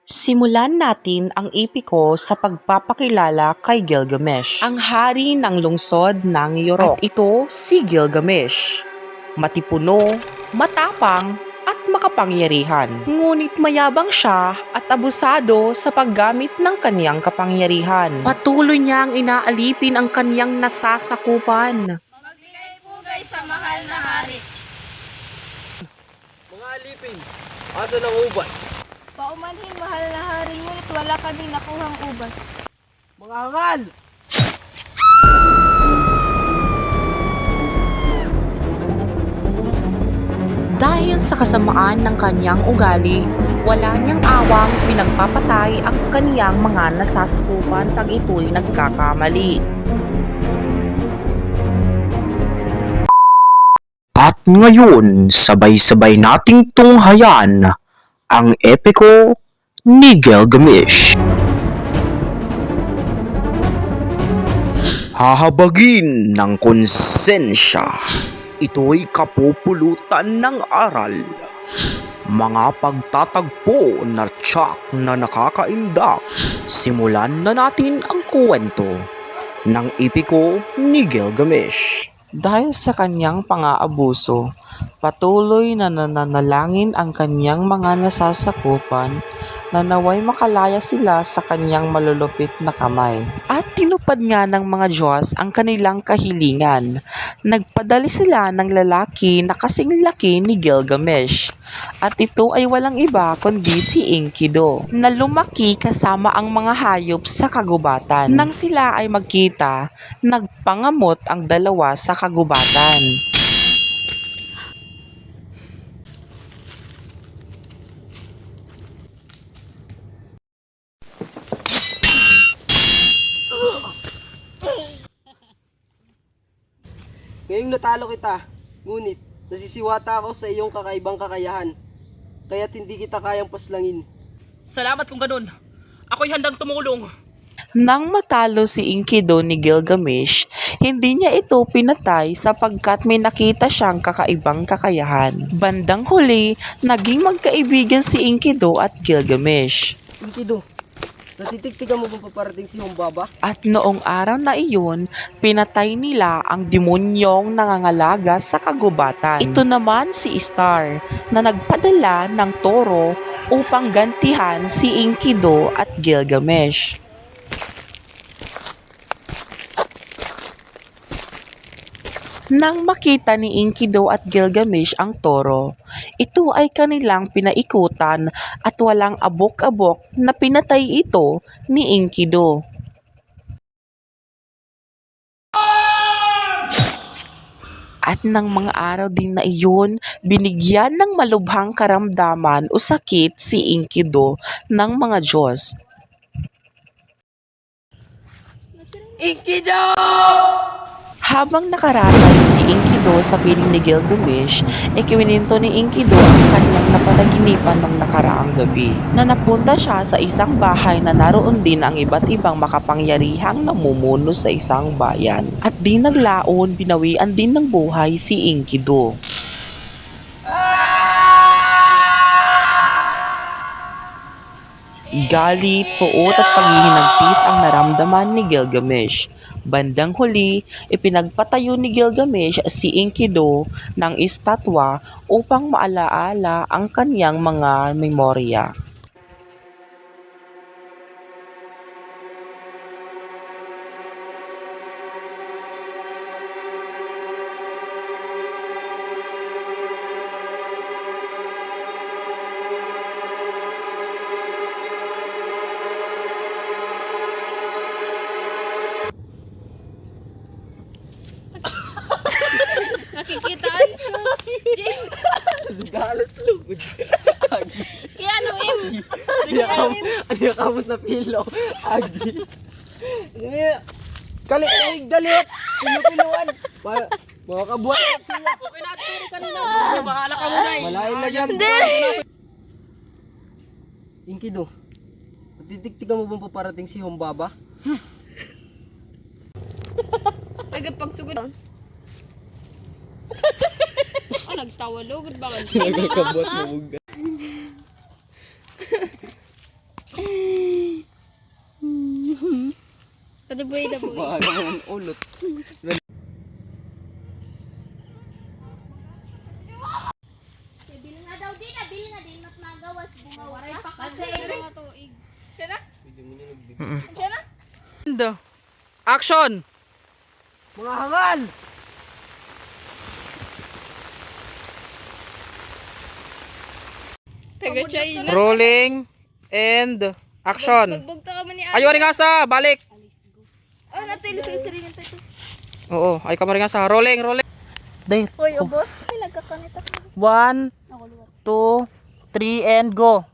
Simulan natin ang epiko sa pagpapakilala kay Gilgamesh, ang hari ng lungsod ng Yorok. At ito si Gilgamesh. Matipuno, matapang, at makapangyarihan. Ngunit mayabang siya at abusado sa paggamit ng kaniyang kapangyarihan. Patuloy niyang inaalipin ang kaniyang nasasakupan. Magbigay-pugay sa mahal na hari. Mga alipin, asa ng ubas? Paumanhing mahal na hari, ngunit wala kaming nakuhang ubas. Mga hangal! Dahil sa kasamaan ng kaniyang ugali, wala niyang awang pinagpapatay ang kaniyang mga nasasakupan pag ito'y nagkakamali. At ngayon, sabay-sabay nating tunghayan ang epiko ni Gilgamesh. Hahabagin ng konsensya, ito'y kapupulutan ng aral. Mga pagtatagpo na tiyak na nakakaindak. Simulan na natin ang kwento ng epiko ni Gilgamesh. Dahil sa kanyang pang-aabuso, patuloy na nananalangin ang kanyang mga nasasakupan na naway makalaya sila sa kanyang malulupit na kamay. At tinupad nga ng mga Diyos ang kanilang kahilingan. Nagpadali sila ng lalaki na kasing laki ni Gilgamesh. At ito ay walang iba kundi si Enkidu, na lumaki kasama ang mga hayop sa kagubatan. Nang sila ay magkita, nagpangamot ang dalawa sa kagubatan. Ngayong natalo kita, ngunit nasisiwata ako sa iyong kakaibang kakayahan, kaya't hindi kita kayang paslangin. Salamat kung ganun. Ako'y handang tumulong. Nang matalo si Enkidu ni Gilgamesh, hindi niya ito pinatay sapagkat may nakita siyang kakaibang kakayahan. Bandang huli, naging magkaibigan si Enkidu at Gilgamesh. Enkidu, natitiktigan mo bang paparating si Humbaba? At noong araw na iyon, pinatay nila ang demonyong nangangalaga sa kagubatan. Ito naman si Star, na nagpadala ng toro upang gantihan si Enkidu at Gilgamesh. Nang makita ni Enkidu at Gilgamesh ang toro, ito ay kanilang pinaikutan at walang abok-abok na pinatay ito ni Enkidu. At ng mga araw din na iyon, binigyan ng malubhang karamdaman o sakit si Enkidu ng mga Diyos. Enkidu! Habang nakaratay si Enkidu sa piling ni Gilgamesh, ikiwininto ni Enkidu ang kanyang napanaginipan ng nakaraang gabi, na napunta siya sa isang bahay na naroon din ang iba't ibang makapangyarihang namumuno sa isang bayan. At di naglaon, binawian din ng buhay si Enkidu. Galit, puot at paghihinagpis ang naramdaman ni Gilgamesh. Bandang huli, ipinagpatayo ni Gilgamesh si Enkidu ng estatwa upang maalaala ang kaniyang mga memorya. Nakikitaan ko. Jing, Galas lugod. kaya ano im? Ano kamot na pilo? Agi. Kalit, dalit! Pinupiluan! Mga kabuhat! Okay na, turo kanina. Bahala ka muna eh. Malain na yan! Enkidu, natitiktigan mo bang paparating si Humbaba? Agad pagsugod. nagtawalog ba man? Nagkakabot mo buga. daboy. Maaga mo ng ulot. Bil nga daw din, bil nga din mat magawas bungawa. Kasi mga tuig. And, action! Mga hangal! Taga China. Rolling and action. Magbugta ka man ni Ayo rin nga sa, balik. Oh, natili sa isa rin ito. Oo, ay ka rin nga sa. Rolling. Date. Hoy, ubos. Ay, nagkakanita. 1, 2, 3, and go.